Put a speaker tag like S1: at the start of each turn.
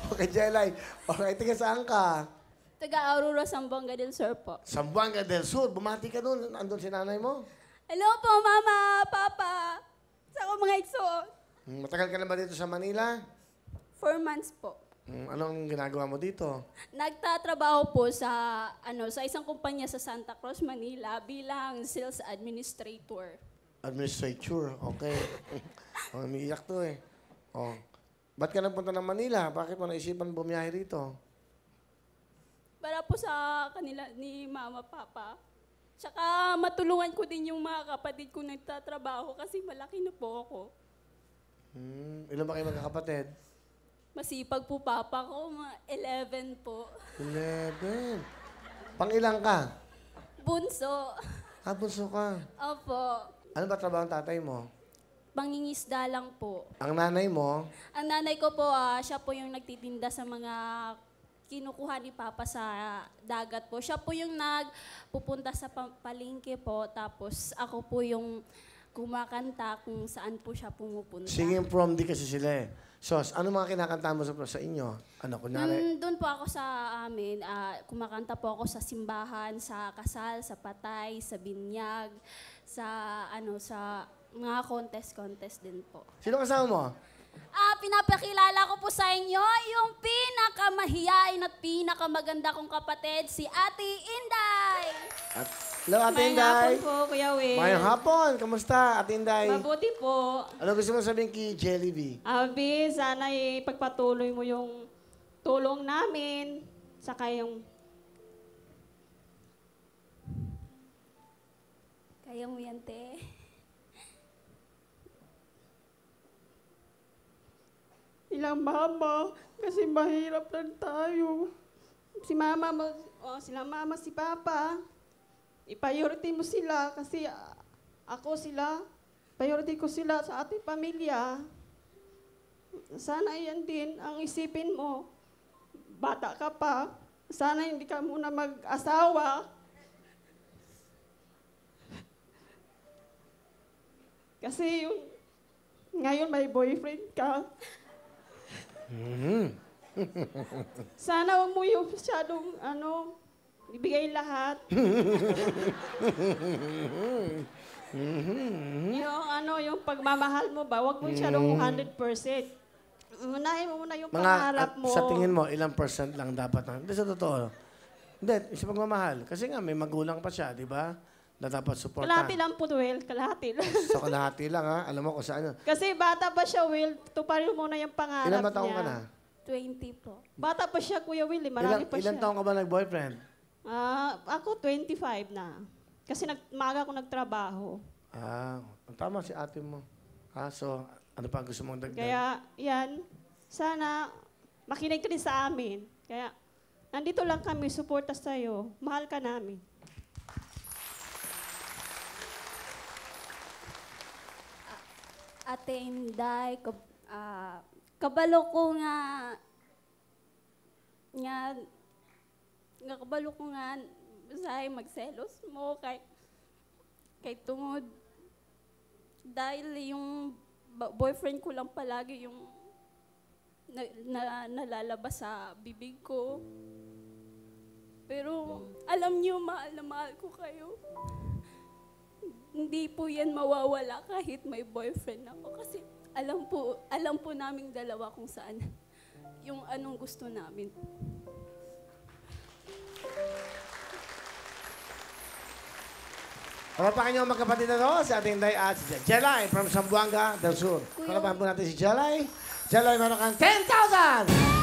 S1: Okay, Jelay. Okay, tiga saan ka?
S2: Taga Aurora, Zamboanga del Sur po.
S1: Zamboanga del Sur. Bumati ka doon. Andun si nanay mo.
S2: Hello po, Mama, Papa. Sa ako mga igso.
S1: Matagal ka na ba dito sa Manila?
S2: 4 months po.
S1: Anong ginagawa mo dito?
S2: Nagtatrabaho po sa isang kumpanya sa Santa Cruz, Manila bilang sales administrator.
S1: Administrator. Okay. Umiiyak to eh. Oh. Ba't ka nagpunta ng Manila? Bakit mo naisipan bumiyahe rito?
S2: Para po sa kanila ni Mama, Papa. Tsaka matulungan ko din yung mga kapatid ko nagtatrabaho kasi malaki na po ako.
S1: Ilan ba kayo magkakapatid?
S2: Masipag po Papa ko, mga 11 po.
S1: 11. Pang-ilang ka?
S2: Bunso.
S1: Bunso ka.
S2: Opo.
S1: Ano ba trabaho ng tatay mo?
S2: Pangingisda lang po.
S1: Ang nanay mo?
S2: Ang nanay ko po, siya po yung nagtitinda sa mga kinukuha ni Papa sa dagat po. Siya po yung nagpupunta sa palengke po, tapos ako po yung kumakanta kung saan po siya pumupunta.
S1: Singing prom, di kasi sila eh. Sos, ano mga kinakanta mo sa inyo? Ano, kunyari?
S2: Doon po ako sa amin, kumakanta po ako sa simbahan, sa kasal, sa patay, sa binyag, sa mga contest din po.
S1: Sino kasama mo?
S2: Pinapakilala ko po sa inyo yung pinakamahiyain at pinakamaganda kong kapatid, si Ate Inday.
S1: Hello, Ate Inday.
S3: Mayang hapon po, Kuya Will.
S1: Mayang hapon. Kamusta, Ate Inday?
S3: Mabuti po.
S1: Ano gusto mo sabihin kay Jelly
S3: Abi, sana ipagpatuloy mo yung tulong namin. Saka yung...
S2: Kaya mo yan, te.
S3: Ilang mama, kasi mahirap lang tayo. Si mama mo, sila mama, si papa, i-priority mo sila kasi ako sila, priority ko sila sa ating pamilya. Sana yan din ang isipin mo. Bata ka pa, sana hindi ka muna mag-asawa. Kasi ngayon may boyfriend ka. Sana huwag mo yung masyadong, ibigay lahat. Yung pagmamahal mo ba, huwag mo masyadong 100%. Unahin mo muna yung pangarap mo.
S1: Sa tingin mo, ilang % lang dapat? Hindi, sa totoo. Hindi, sa pagmamahal. Kasi nga, may magulang pa siya, di ba? Na dapat supportan.
S3: Kalahati lang po, Will. Kalahati lang.
S1: So, kalahati lang, ha? Alam mo kung saan.
S3: Kasi bata pa siya, Will. Tuparin mo na yung pangarap niya.
S1: Ilan ba taong ka na?
S2: 20 po.
S3: Bata pa siya, Kuya Will. Marami pa siya.
S1: Ilan taong ka ba nag-boyfriend?
S3: Ako, 25 na. Kasi maaga ako nagtrabaho.
S1: Tama si ate mo. So, ano pa gusto mong dagdag?
S3: Kaya, yan. Sana, makinig ka din sa amin. Kaya, nandito lang kami, suporta sa'yo. Mahal ka namin.
S2: Ate Inday, kabalo ko nga kabalo ko nga basahin magselos mo kay tungod dahil yung boyfriend ko lang palagi yung nalalabas sa bibig ko. Pero alam niyo, mahal na mahal ko kayo. Hindi po yan mawawala kahit may boyfriend ako. Kasi alam po naming dalawa kung saan yung anong gusto namin.
S1: Palapakan niyo ang magkapatid na to, si ating Inday at si Jelay from Zamboanga del Sur. Palapakan po natin si Jelay. Jelay, meron kang 10,000!